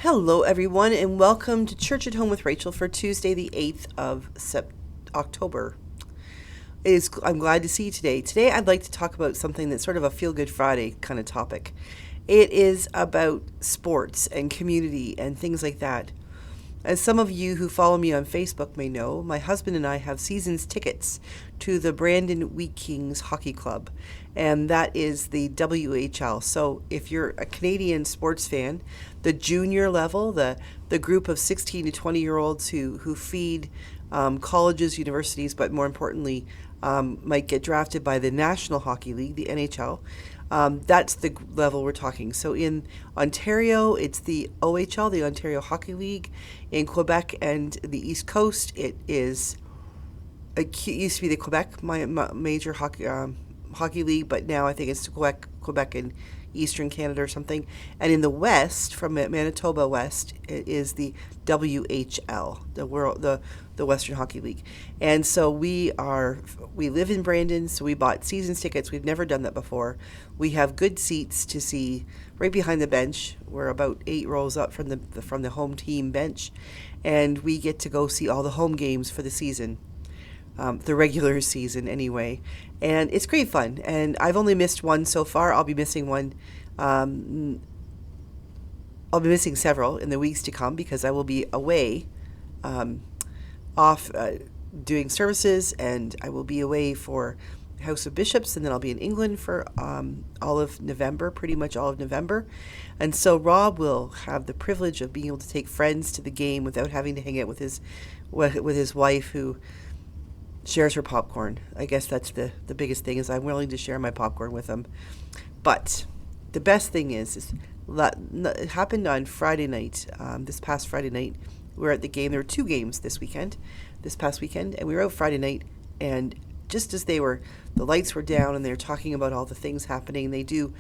Hello, everyone, and welcome to Church at Home with Rachel for Tuesday, the 8th of October. I'm glad to see you today. Today, I'd like to talk about something that's sort of a Feel Good Friday kind of topic. It is about sports and community and things like that. As some of you who follow me on Facebook may know, my husband and I have season's tickets to the Brandon Wheat Kings Hockey Club, and that is the WHL. So if you're a Canadian sports fan, the junior level, the group of 16 to 20-year-olds who feed colleges, universities, but more importantly, might get drafted by the National Hockey League, the NHL. That's the level we're talking. So in Ontario, it's the OHL, the Ontario Hockey League. In Quebec and the East Coast, it used to be the Quebec major hockey league, but now I think it's Quebec and Eastern Canada or something. And in the West, from Manitoba West, it is the WHL, the Western Hockey League. And so we live in Brandon, so we bought seasons tickets. We've never done that before. We have good seats to see right behind the bench. We're about 8 rows up from the home team bench, and we get to go see all the home games for the season. The regular season anyway, and it's great fun. And I've only missed one so far. I'll be missing one. I'll be missing several in the weeks to come because I will be away, off doing services, and I will be away for House of Bishops, and then I'll be in England for all of November, pretty much all of November. And so Rob will have the privilege of being able to take friends to the game without having to hang out with his wife, who shares her popcorn. I guess that's the biggest thing, is I'm willing to share my popcorn with them. But the best thing is it happened on Friday night, this past Friday night. We were at the game. There were 2 games this past weekend, and we were out Friday night, and just as the lights were down and they were talking about all the things happening, they do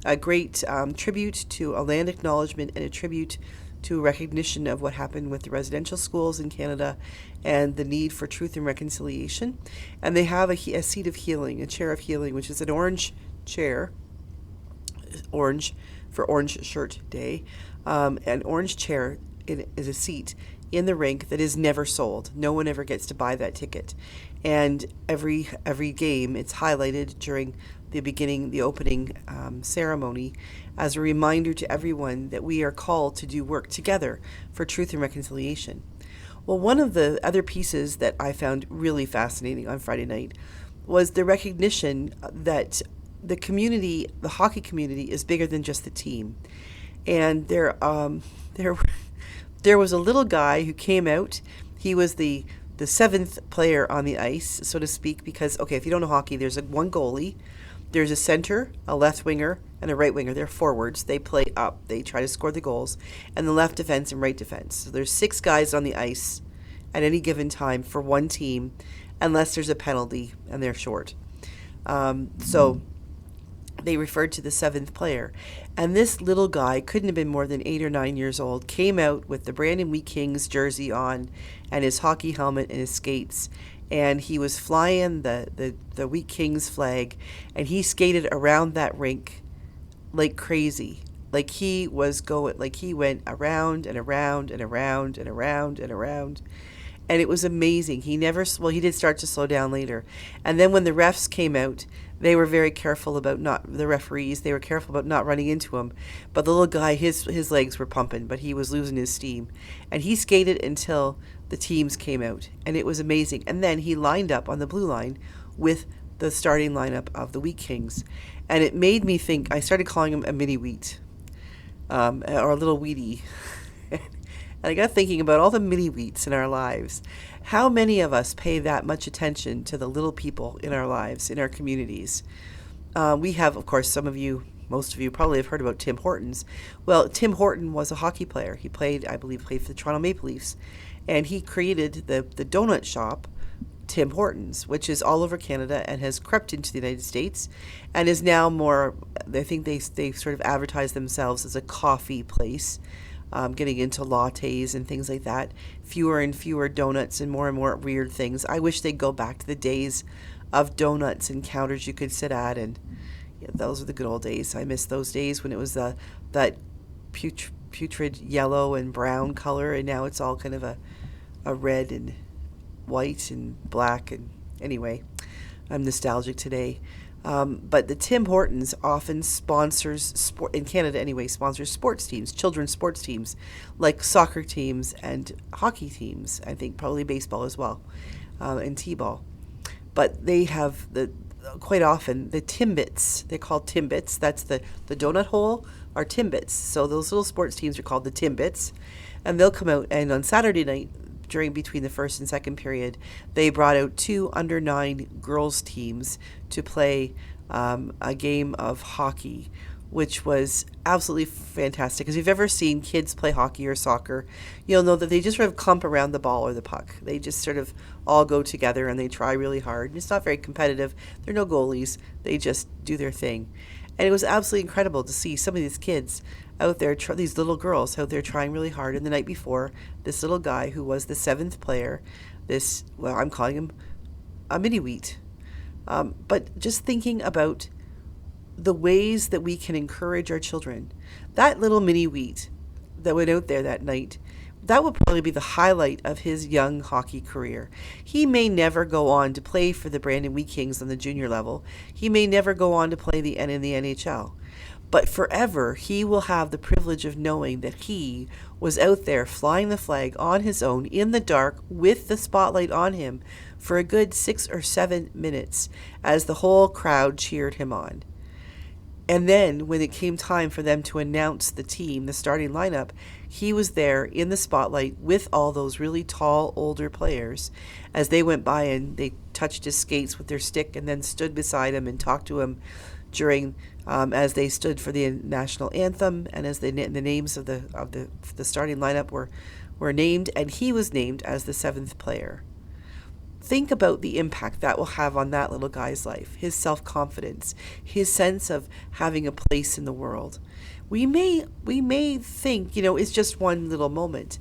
a great tribute to a land acknowledgement and a tribute to recognition of what happened with the residential schools in Canada and the need for truth and reconciliation. And they have a seat of healing, a chair of healing, which is an orange chair, orange for Orange Shirt Day. An orange chair is a seat in the rink that is never sold. No one ever gets to buy that ticket. And every game, it's highlighted during the opening ceremony, as a reminder to everyone that we are called to do work together for truth and reconciliation. Well, one of the other pieces that I found really fascinating on Friday night was the recognition that the community, the hockey community, is bigger than just the team. And there was a little guy who came out. He was the 7th player on the ice, so to speak, because, okay, if you don't know hockey, there's one goalie, there's a center, a left winger, and a right winger. They're forwards. They play up. They try to score the goals. And the left defense and right defense. So there's 6 guys on the ice at any given time for one team, unless there's a penalty and they're short. So they referred to the 7th player. And this little guy, couldn't have been more than 8 or 9 years old, came out with the Brandon Wheat Kings jersey on and his hockey helmet and his skates. And he was flying the Wheat Kings flag, and he skated around that rink like crazy. Like he went around and around and around and around and around. And it was amazing. He did start to slow down later. And then when the refs came out, they were very careful about the referees, they were careful about not running into him. But the little guy, his legs were pumping, but he was losing his steam. And he skated until the teams came out. And it was amazing. And then he lined up on the blue line with the starting lineup of the Wheat Kings. And it made me think, I started calling him a mini wheat, or a little Wheatie. And I got thinking about all the mini wheats in our lives. How many of us pay that much attention to the little people in our lives, in our communities? We have, of course, most of you probably have heard about Tim Hortons. Well, Tim Horton was a hockey player. He I believe, played for the Toronto Maple Leafs. And he created the donut shop, Tim Hortons, which is all over Canada and has crept into the United States and is now more, I think they sort of advertise themselves as a coffee place. Getting into lattes and things like that. Fewer and fewer donuts and more weird things. I wish they'd go back to the days of donuts and counters you could sit at, and those are the good old days. I miss those days when it was that putrid yellow and brown color, and now it's all kind of a red and white and black. And anyway, I'm nostalgic today. But the Tim Hortons often sponsors sport in Canada anyway. Sponsors sports teams, children's sports teams, like soccer teams and hockey teams. I think probably baseball as well, and t-ball. But they have quite often the TimBits. They're called TimBits. That's the donut hole are TimBits. So those little sports teams are called the TimBits, and they'll come out, and on Saturday night, between the first and second period, they brought out two under 9 girls teams to play a game of hockey, which was absolutely fantastic. Because if you've ever seen kids play hockey or soccer, you'll know that they just sort of clump around the ball or the puck. They just sort of all go together and they try really hard. It's not very competitive. There are no goalies. They just do their thing. And it was absolutely incredible to see some of these kids out there, these little girls out there trying really hard. And the night before, this little guy who was the 7th player, I'm calling him a mini wheat. But just thinking about the ways that we can encourage our children. That little mini wheat that went out there that night, that will probably be the highlight of his young hockey career. He may never go on to play for the Brandon Wheat Kings on the junior level. He may never go on to play in the NHL. But forever, he will have the privilege of knowing that he was out there flying the flag on his own in the dark with the spotlight on him for a good 6 or 7 minutes as the whole crowd cheered him on. And then when it came time for them to announce the team, the starting lineup, he was there in the spotlight with all those really tall, older players as they went by and they touched his skates with their stick and then stood beside him and talked to him during as they stood for the national anthem and as the names of the starting lineup were named, and he was named as the 7th player. Think about the impact that will have on that little guy's life, his self-confidence, his sense of having a place in the world. We may think, it's just one little moment.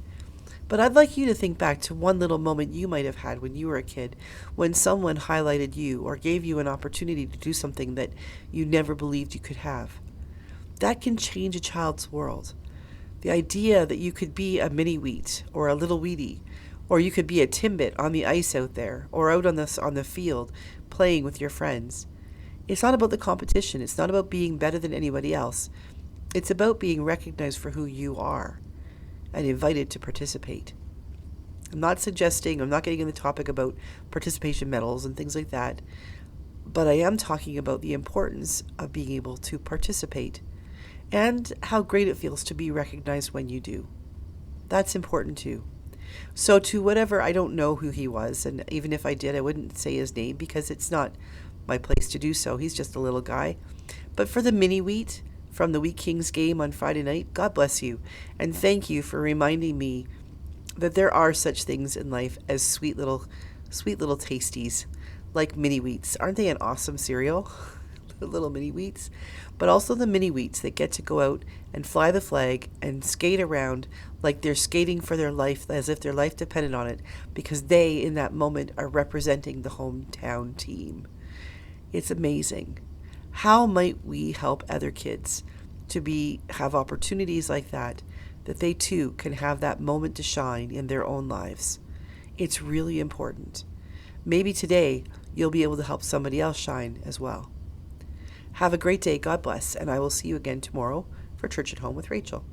But I'd like you to think back to one little moment you might have had when you were a kid, when someone highlighted you or gave you an opportunity to do something that you never believed you could have. That can change a child's world. The idea that you could be a mini wheat or a little wheatie, or you could be a timbit on the ice out there, or out on the field playing with your friends. It's not about the competition. It's not about being better than anybody else. It's about being recognized for who you are and invited to participate. I'm not getting in the topic about participation medals and things like that, but I am talking about the importance of being able to participate and how great it feels to be recognized when you do. That's important too. So to whatever, I don't know who he was, and even if I did, I wouldn't say his name because it's not my place to do so. He's just a little guy. But for the mini wheat from the Wheat Kings game on Friday night, God bless you, and thank you for reminding me that there are such things in life as sweet little tasties like mini wheats. Aren't they an awesome cereal? The little mini wheats, but also the mini wheats that get to go out and fly the flag and skate around like they're skating for their life, as if their life depended on it, because they in that moment are representing the hometown team. It's amazing. How might we help other kids to have opportunities like that they too can have that moment to shine in their own lives? It's really important. Maybe today you'll be able to help somebody else shine as well. Have a great day. God bless. And I will see you again tomorrow for Church at Home with Rachel.